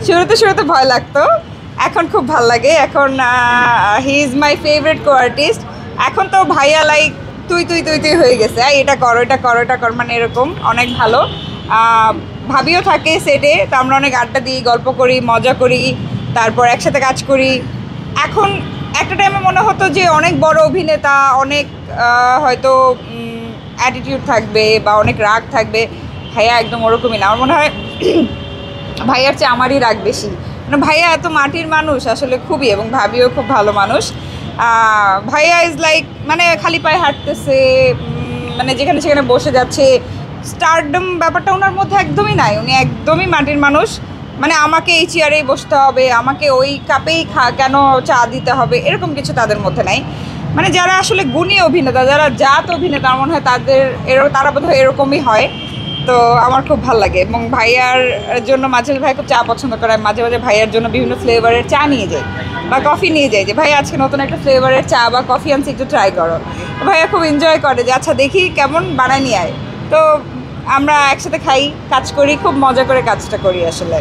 শুরুতে শুরুতে ভয় লাগতো, এখন খুব ভাল লাগে। এখন he is my favourite co artist. এখন তো ভাইয়া লাইক তুই তুই তুই তুই হয়ে গেছে, এটা কর এটা কর এটা কর, মানে এরকম অনেক ভালো। ভাবিও থাকে সেটে, তো আমরা অনেক আড্ডা দিই, গল্প করি, মজা করি, তারপর একসাথে কাজ করি। এখন একটা টাইমে মনে হতো যে অনেক বড় অভিনেতা, অনেক হয়তো অ্যাটিটিউড থাকবে বা অনেক রাগ থাকবে। ভাইয়া একদম ওরকমই না। আমার মনে হয় ভাইয়ার চেয়ে আমারই রাগ বেশি। মানে ভাইয়া এত মাটির মানুষ আসলে খুবই, এবং ভাবিও খুব ভালো মানুষ। ভাইয়া ইজ লাইক মানে খালি পায়ে হাঁটতেছে, মানে যেখানে সেখানে বসে যাচ্ছে। স্টারডম ব্যাপারটা ওনার মধ্যে একদমই নাই। উনি একদমই মাটির মানুষ। মানে আমাকে এই চেয়ারেই বসতে হবে, আমাকে ওই কাপেই কেন চা দিতে হবে, এরকম কিছু তাদের মধ্যে নাই। মানে যারা আসলে গুণী অভিনেতা, যারা জাত অভিনেতা, আমার মনে হয় তারা বোধহয় এরকমই হয়। তো আমার খুব ভালো লাগে। এবং ভাইয়ার জন্য মাঝে ভাই খুব চা পছন্দ করে, মাঝে মাঝে ভাইয়ার জন্য বিভিন্ন ফ্লেভারের চা নিয়ে যাই বা কফি নিয়ে যাই, যে ভাই আজকে নতুন একটা ফ্লেভারের চা বা কফি আনছি, একটু ট্রাই করো। ভাইয়া খুব এনজয় করে যে আচ্ছা দেখি কেমন বানায় নিয়ে আয়। তো আমরা একসাথে খাই, কাজ করি, খুব মজা করে কাজটা করি আসলে।